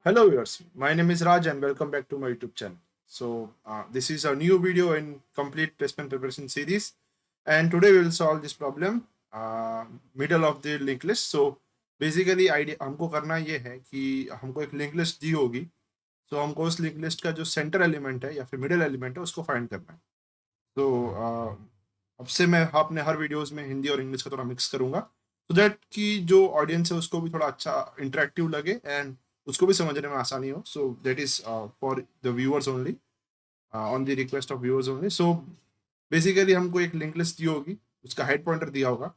Hello viewers, my name is Raj and welcome back to my YouTube channel. This is a new video in complete placement preparation series, and today we will solve this problem middle of the linked list. So basically idea हमको करना ये है कि हमको एक link list दी होगी, तो हमको उस लिंक लिस्ट का जो सेंटर एलिमेंट है या फिर मिडिल एलिमेंट है उसको फाइंड करना है। अब से मैं अपने हर वीडियोस में हिंदी और इंग्लिश का थोड़ा मिक्स करूंगा, so दैट कि जो ऑडियंस है उसको भी थोड़ा अच्छा इंटरेक्टिव लगे एंड उसको भी समझने में आसानी हो। सो that is for the viewers only, on the request of viewers only. So basically हमको एक लिंक लिस्ट दी होगी, उसका हेड पॉइंटर दिया होगा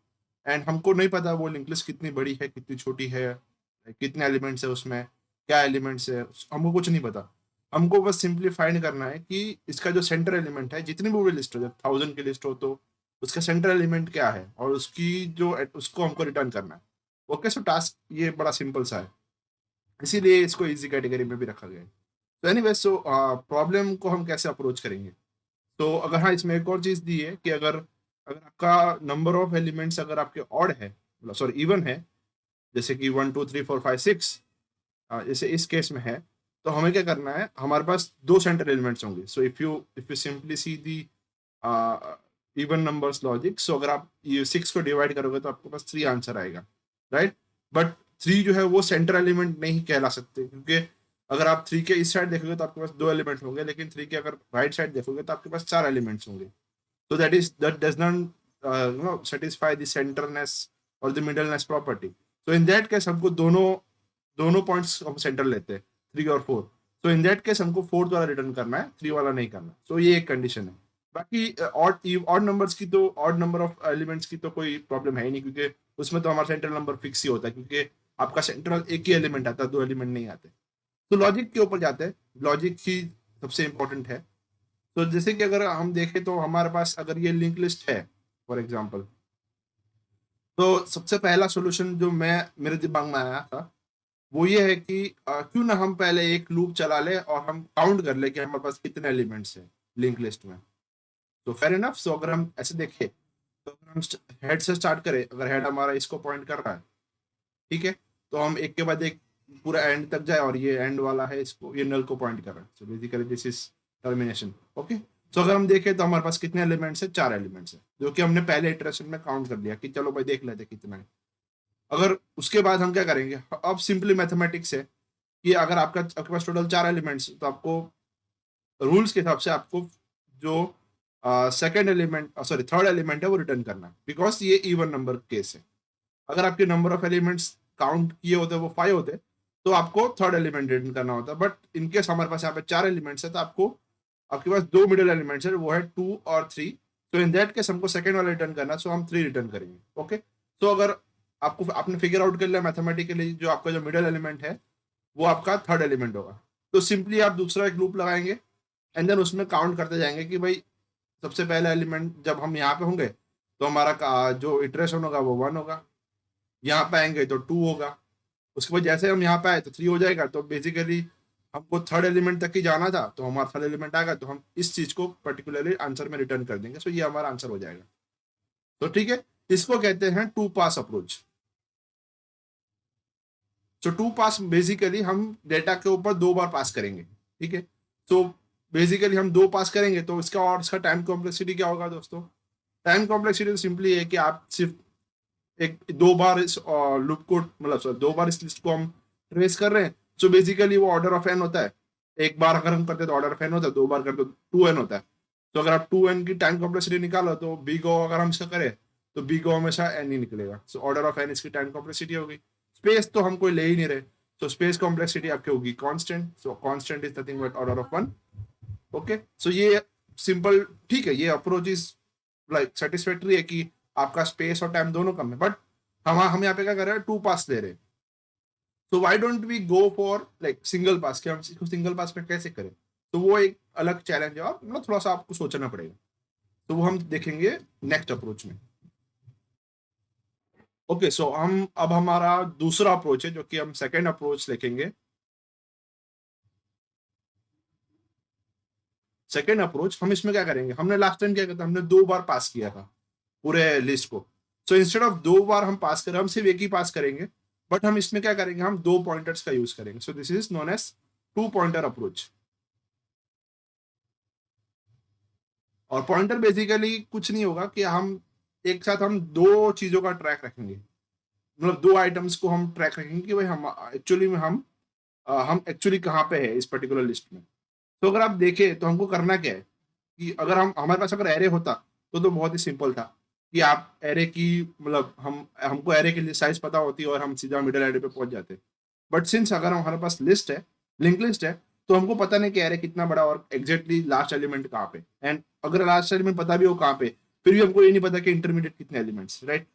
एंड हमको नहीं पता वो लिंक लिस्ट कितनी बड़ी है कितनी छोटी है, कितने एलिमेंट्स है उसमें, क्या एलिमेंट्स है, हमको कुछ नहीं पता। हमको बस सिंपली फाइंड करना है कि इसका जो सेंटर एलिमेंट है, जितनी भी बड़ी लिस्ट हो, जब 1000 की लिस्ट हो तो उसका सेंटर एलिमेंट क्या है और उसकी जो उसको हमको रिटर्न करना है। ओके, सो टास्क ये बड़ा सिंपल सा है, इसीलिए इसको इजी कैटेगरी में भी रखा गया है। तो एनीवे, सो प्रॉब्लम को हम कैसे अप्रोच करेंगे। तो अगर हाँ, इसमें एक और चीज दी है कि अगर अगर आपका नंबर ऑफ एलिमेंट्स अगर आपके ऑड है, मतलब सॉरी इवन है, जैसे कि 1 2 3 4 5 6, जैसे इस केस में है, तो हमें क्या करना है, हमारे पास दो सेंटर एलिमेंट्स होंगे। So if you simply see the even numbers logic, so अगर आप ये 6 को डिवाइड करोगे तो आपके पास 3 आंसर आएगा, राइट। बट 3 जो है वो सेंटर एलिमेंट नहीं कहला सकते, क्योंकि अगर आप 3 के इस साइड देखोगे तो आपके पास 2 एलिमेंट होंगे, लेकिन 3 के अगर राइट साइड देखोगे तो आपके पास 4 एलिमेंट्स होंगे। तो that does not satisfy the centerness or the middleness property. So in that case हमको दोनों दोनों पॉइंट्स हम सेंटर लेते हैं, 3 और 4। तो इन दैट केस हमको 4th वाला रिटर्न करना है, 3 वाला नहीं करना। तो ये एक कंडीशन है। बाकी ऑड नंबर्स की तो, ऑड नंबर ऑफ एलिमेंट्स की तो कोई प्रॉब्लम है ही नहीं, क्योंकि उसमें तो हमारा सेंट्रल नंबर फिक्स ही होता है, क्योंकि आपका सेंट्रल एक ही एलिमेंट आता है, दो एलिमेंट नहीं आते। तो लॉजिक के ऊपर जाते हैं, लॉजिक ही सबसे इंपॉर्टेंट है। तो जैसे कि अगर हम देखें तो हमारे पास अगर ये लिंक लिस्ट है फॉर एग्जांपल, तो सबसे पहला सॉल्यूशन जो मैं मेरे दिमाग में आया था वो ये है कि क्यों ना हम पहले एक लूप चला ले और हम काउंट कर ले कि हमारे पास कितने एलिमेंट्स हैं लिंक लिस्ट में। तो फेयर इनफ। सो अगर हम ऐसे देखें तो अगर हम हेड से स्टार्ट करें, अगर हेड हमारा इसको पॉइंट कर रहा है, ठीक है, तो हम एक के बाद एक पूरा एंड तक जाए, और ये एंड वाला है, इसको ये नल को पॉइंट कर रहा है। So basically this is termination. Okay, तो अगर हम देखें तो हमारे पास कितने एलिमेंट्स है, 4 एलिमेंट्स है, जो कि हमने पहले इटरेशन में काउंट कर लिया कि चलो भाई देख लेते कितना है। अगर उसके बाद हम क्या करेंगे, अब सिंपली मैथमेटिक्स है कि अगर आपके पास टोटल 4 एलिमेंट्स, तो आपको रूल्स के हिसाब से आपको जो second element, sorry third element है वो रिटर्न करना है, बिकॉज ये इवन नंबर केस है। अगर आपके नंबर ऑफ एलिमेंट्स काउंट किए होते वो 5 होते, तो आपको थर्ड एलिमेंट रिटर्न करना होता। बट इनकेस हमारे पास यहाँ पे 4 एलिमेंट्स है, तो आपको आपके पास दो मिडिल एलिमेंट्स है, वो है 2 और 3। तो इन दैट केस हमको सेकेंड वाला रिटर्न करना है, सो हम 3 रिटर्न करेंगे। ओके, तो अगर आपको आपने फिगर आउट कर लिया मैथमेटिकली जो आपका जो मिडिल एलिमेंट है वो आपका थर्ड एलिमेंट होगा, तो सिंपली आप दूसरा एक लूप लगाएंगे एंड देन उसमें काउंट करते जाएंगे कि भाई सबसे पहला एलिमेंट जब हम यहाँ पे होंगे तो हमारा जो इटरेशन होगा वो 1 होगा, यहाँ पे आएंगे तो 2 होगा, उसके बाद जैसे हम यहाँ पे आए तो 3 हो जाएगा। तो बेसिकली हमको थर्ड एलिमेंट तक ही जाना था, तो हमारा थर्ड एलिमेंट आएगा तो हम इस चीज को पर्टिकुलरली आंसर में रिटर्न कर देंगे। सो ये हमारा आंसर हो जाएगा। तो ठीक है, इसको कहते हैं two pass approach. So two pass basically हम डेटा के ऊपर 2 बार पास करेंगे, ठीक है। तो बेसिकली हम 2 पास करेंगे, तो इसका और इसका टाइम कॉम्प्लेक्सिटी क्या होगा दोस्तों। टाइम कॉम्प्लेक्सिटी तो सिंपली है कि आप सिर्फ एक 2 बार इस लूप को, मतलब सॉरी 2 बार इस लिस्ट को हम ट्रेस कर रहे हैं। सो बेसिकली वो ऑर्डर ऑफ एन होता है। एक बार अगर हम करते हैं तो ऑर्डर ऑफ एन होता है, 2 बार करते तो 2n होता है। तो अगर आप 2n की टाइम कॉम्प्लेक्सिटी निकालो तो बी गो अगर हम इसका करें तो बी गो हमेशा एन ही निकलेगा। सो ऑर्डर ऑफ एन इसकी टाइम कॉम्प्लेक्सिटी होगी। स्पेस तो हम कोई ले ही नहीं रहे, तो स्पेस कॉम्प्लेक्सिटी आपकी होगी constant. So constant is nothing but order of 1। Okay, so ये सिंपल, ठीक है, ये अप्रोच इज लाइक सेटिस्फैक्ट्री है कि आपका स्पेस और टाइम दोनों कम है। बट हम यहाँ पे क्या कर रहे हैं, 2 पास ले रहे हैं। तो why don't we go for like single pass, कि हम इसको सिंगल पास में कैसे करें। तो वो एक अलग चैलेंज है और मतलब थोड़ा सा आपको सोचना पड़ेगा। तो वो हम देखेंगे नेक्स्ट अप्रोच में। ओके, सो हम अब हमारा दूसरा अप्रोच है जो कि हम सेकेंड अप्रोच देखेंगे। सेकेंड अप्रोच हम इसमें क्या करेंगे, हमने लास्ट टाइम क्या किया था, हमने 2 बार पास किया था पूरे लिस्ट को। सो इंस्टेड ऑफ 2 बार हम पास करें, हम सिर्फ एक ही पास करेंगे। बट हम इसमें क्या करेंगे, हम 2 पॉइंटर्स का यूज करेंगे. So this is known as 2 pointer approach. और पॉइंटर बेसिकली कुछ नहीं होगा कि हम एक साथ हम दो चीजों का ट्रैक रखेंगे, मतलब दो आइटम्स को हम ट्रैक रखेंगे कि भाई हम एक्चुअली कहाँ पे है इस पर्टिकुलर लिस्ट में. तो अगर आप देखें तो हमको करना क्या है कि अगर हम हमारे पास अगर एरे होता तो बहुत ही सिंपल था कि आप एरे की मतलब हमको एरे की साइज पता होती और हम सीधा मिडिल एरे पे पहुंच जाते. बट सिंस अगर हमारे पास लिस्ट है, लिंक लिस्ट है, तो हमको पता नहीं कि एरे कितना बड़ा और एग्जैक्टली लास्ट एलिमेंट कहाँ पे. एंड अगर लास्ट एलिमेंट पता भी हो कहाँ पे, फिर भी हमको ये नहीं पता कि इंटरमीडिएट कितने एलिमेंट्स, राइट.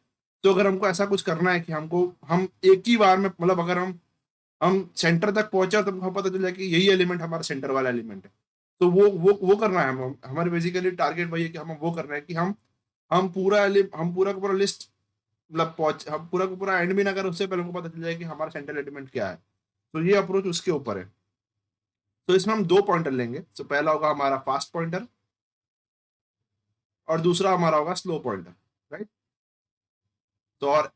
तो अगर हमको ऐसा कुछ करना है कि हम एक ही बार में मतलब अगर हम सेंटर तक पहुंचे तो हमको पता चल जाए कि यही एलिमेंट हमारा सेंटर वाला एलिमेंट है. तो वो करना है. हम हमारे बेसिकली टारगेट वही है कि हम वो करना है कि हम पूरा का पूरा लिस्ट मतलब पहुंच हम पूरा का पूरा एंड भी ना करें उससे पहले हमको पता चल जाए कि हमारा सेंट्रल एलिमेंट क्या है. तो ये अप्रोच उसके ऊपर है. तो इसमें हम दो पॉइंटर लेंगे. तो पहला होगा हमारा फास्ट पॉइंटर और दूसरा हमारा होगा स्लो पॉइंटर, राइट. तो और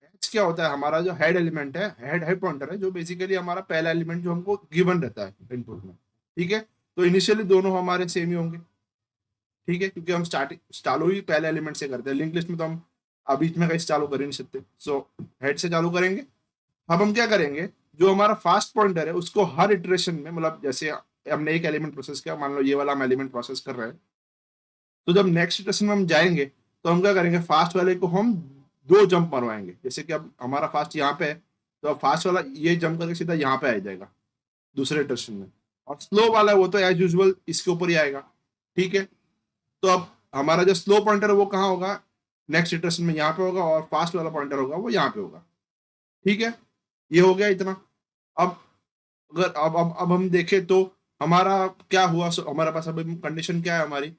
एच क्या होता है, हमारा जो हेड एलिमेंट है, हेड हेड पॉइंटर है, जो बेसिकली हमारा पहला एलिमेंट जो हमको गिवन रहता है इनपुट में. ठीक है. तो इनिशियली दोनों हमारे सेम ही होंगे. ठीक है, क्योंकि हम स्टार्टिंग चालू ही पहले एलिमेंट से करते हैं. लिंक लिस्ट में तो हम बीच में कहीं से चालू कर ही नहीं सकते. सो हेड से चालू करेंगे. अब हम क्या करेंगे, जो हमारा फास्ट पॉइंटर है उसको हर इटरेशन में मतलब जैसे हमने एक एलिमेंट प्रोसेस किया, मान लो ये वाला हम एलिमेंट प्रोसेस कर रहे हैं, तो जब नेक्स्ट इटरेशन में हम जाएंगे तो हम क्या करेंगे, फास्ट वाले को हम दो जंप मरवाएंगे. जैसे कि अब हमारा फास्ट यहाँ पे है, तो अब फास्ट वाला ये जंप करके सीधा यहाँ पे आ जाएगा दूसरे इटरेशन में. और स्लो वाला वो तो एज यूजल इसके ऊपर ही आएगा. ठीक है. तो अब हमारा जो स्लो पॉइंटर है वो कहाँ होगा, नेक्स्ट इटरेशन में यहाँ पे होगा, और फास्ट वाला पॉइंटर होगा वो यहाँ पे होगा. ठीक है. ये हो गया इतना. अब अगर अब हम देखें तो हमारा क्या हुआ. हमारे पास अब कंडीशन क्या है हमारी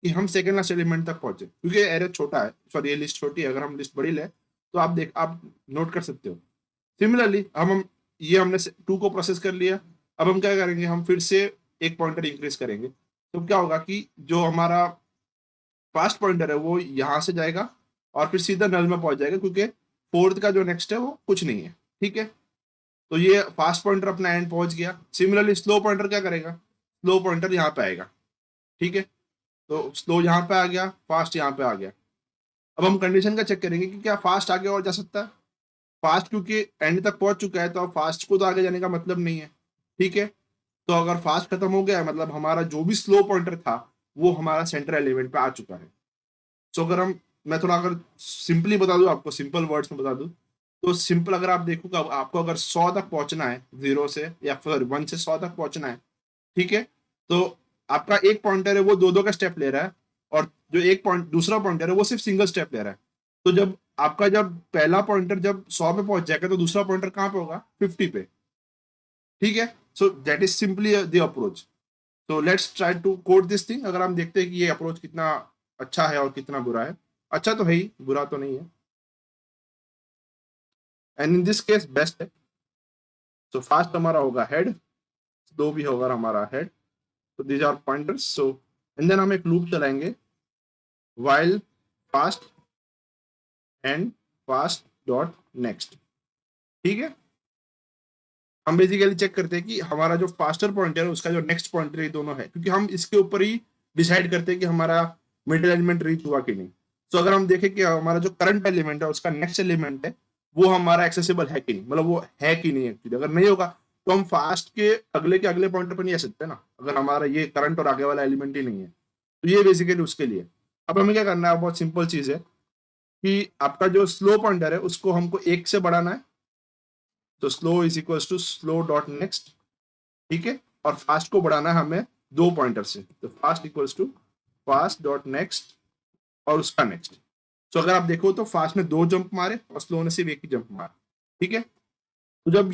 कि हम सेकेंड लास्ट एलिमेंट तक पहुंचे, क्योंकि एरे छोटा है, सॉरी ये लिस्ट छोटी है. अगर हम लिस्ट बड़ी ले तो आप नोट कर सकते हो. सिमिलरली हम ये हमने 2 को प्रोसेस कर लिया. अब हम क्या करेंगे, हम फिर से एक पॉइंटर इंक्रीज करेंगे. तो क्या होगा कि जो हमारा फास्ट पॉइंटर है वो यहाँ से जाएगा और फिर सीधा नल में पहुंच जाएगा, क्योंकि फोर्थ का जो नेक्स्ट है वो कुछ नहीं है. ठीक है. तो ये फास्ट पॉइंटर अपना एंड पहुंच गया. सिमिलरली स्लो पॉइंटर क्या करेगा, स्लो पॉइंटर यहाँ पे आएगा. ठीक है. तो स्लो यहाँ पे आ गया, फास्ट यहाँ पे आ गया. अब हम कंडीशन का चेक करेंगे कि क्या फास्ट आगे और जा सकता है. फास्ट क्योंकि एंड तक पहुंच चुका है तो अब फास्ट को तो आगे जाने का मतलब नहीं है. ठीक है. तो अगर फास्ट खत्म हो गया है मतलब हमारा जो भी स्लो पॉइंटर था वो हमारा सेंटर एलिमेंट पे आ चुका है. सो अगर मैं थोड़ा अगर सिंपली बता दूं आपको, सिंपल वर्ड्स में बता दूं, तो सिंपल अगर आप देखो कि आपको अगर 100 तक पहुंचना है, 0 से या फिर 1 से 100 तक पहुंचना है. ठीक है. तो आपका एक पॉइंटर है वो दो दो का स्टेप ले रहा है, और जो एक पॉइंट दूसरा पॉइंटर है वो सिर्फ सिंगल स्टेप ले रहा है. तो जब पहला पॉइंटर जब 100 पे पहुंच जाएगा तो दूसरा पॉइंटर कहाँ पे होगा, 50 पे. ठीक है. So that is simply the approach. तो let's try to code this thing. अगर हम देखते हैं कि ये अप्रोच कितना अच्छा है और कितना बुरा है. अच्छा तो है ही, बुरा तो नहीं है. And in this case best है. सो फास्ट हमारा होगा हेड, स्लो भी होगा हमारा हेड. तो these are pointers. So and then हम एक लूप चलाएंगे, while fast and fast dot next. ठीक है. हम बेसिकली चेक करते हैं कि हमारा जो फास्टर पॉइंटर है उसका जो नेक्स्ट पॉइंटर है दोनों है, क्योंकि हम इसके ऊपर ही डिसाइड करते हैं कि हमारा मिडिल एलिमेंट रीच हुआ कि नहीं. तो अगर हम देखें कि हमारा जो करंट एलिमेंट है उसका नेक्स्ट एलिमेंट है वो हमारा एक्सेसिबल है कि नहीं, मतलब वो है कि नहीं एक्चुअली. अगर नहीं होगा तो हम फास्ट के अगले पॉइंटर पर नहीं आ सकते ना, अगर हमारा ये करंट और आगे वाला एलिमेंट ही नहीं है. तो ये बेसिकली उसके लिए. अब हमें क्या करना है, बहुत सिंपल चीज है कि आपका जो स्लो पॉइंटर है उसको हमको एक से बढ़ाना है. तो slow is equal to slow dot next. ठीक है. और फास्ट को बढ़ाना है हमें दो पॉइंटर से. तो fast equals to fast dot next और उसका नेक्स्ट. तो अगर आप देखो तो फास्ट ने दो जंप मारे और स्लो ने सिर्फ एक ही जंप मारा. ठीक है. तो जब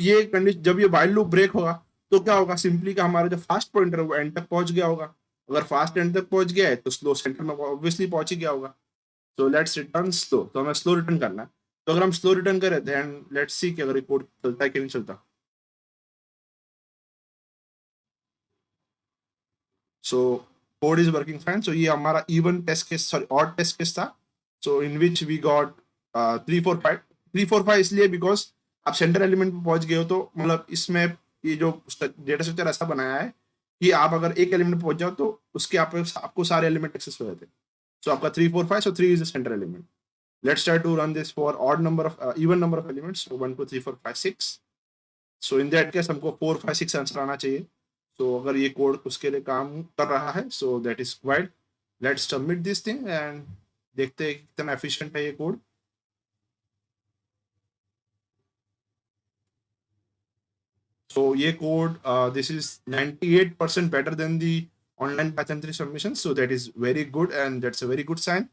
ये वाइल लूप ब्रेक होगा तो क्या होगा, सिंपली का हमारा जो फास्ट पॉइंटर है वो एंड तक पहुंच गया होगा. अगर फास्ट एंड तक पहुंच गया है तो स्लो सेंटर में ऑब्वियसली पहुंच ही गया होगा. So let's return slow. तो हमें स्लो रिटर्न करना है. तो अगर हम स्लो रिटर्न करें देन लेट्स सी कि अगर कोड चलता है कि नहीं चलता. So code is working fine. So ये हमारा even test case, sorry odd test case था. So in which we got 345. 345 इसलिए बिकॉज आप सेंटर एलिमेंट पे पहुंच गए हो तो मतलब इसमें ये जो डेटा स्ट्रक्चर ऐसा बनाया है कि आप अगर एक एलिमेंट पे पहुंच जाओ तो उसके आपको सारे एलिमेंट एक्सेस हो जाते हैं। सो आपका 3 4 5, सो 3 is the centre element. Let's try to run this for odd number of even number of elements. So 1 2 3 4 5 6. So in that case हमको 4 5 6 आंसर आना चाहिए। So अगर ये कोड उसके लिए काम कर रहा है, so that is quite. Let's submit this thing and देखते हैं कितना efficient है ये कोड। So ये code this is 98% better than the online Python 3 submission. So that is very good and that's a very good sign.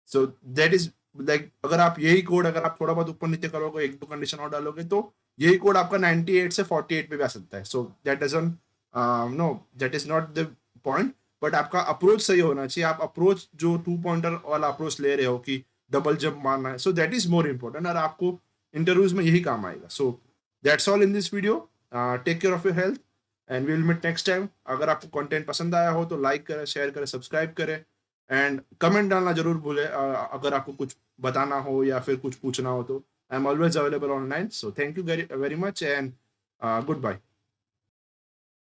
So that is like अगर आप यही code अगर आप थोड़ा बहुत ऊपर नीचे करोगे, एक दो कंडीशन और डालोगे, तो यही कोड आपका 98 से 48 पे भी आ सकता है। So that doesn't know, that is not the point, but आपका अप्रोच सही होना चाहिए। आप अप्रोच जो 2 पॉइंटर वाला अप्रोच ले रहे हो कि डबल जंप मारना है, so that is more important और आपको इंटरव्यूज में यही काम आएगा। So that's all in this video. Take care of your health and we will meet next time. अगर आपको कंटेंट पसंद आया हो तो लाइक करें, शेयर करें, सब्सक्राइब करें एंड कमेंट डालना जरूर भूलें। अगर आपको कुछ बताना हो या फिर कुछ पूछना हो तो I am always available online. So thank you very very much and good bye.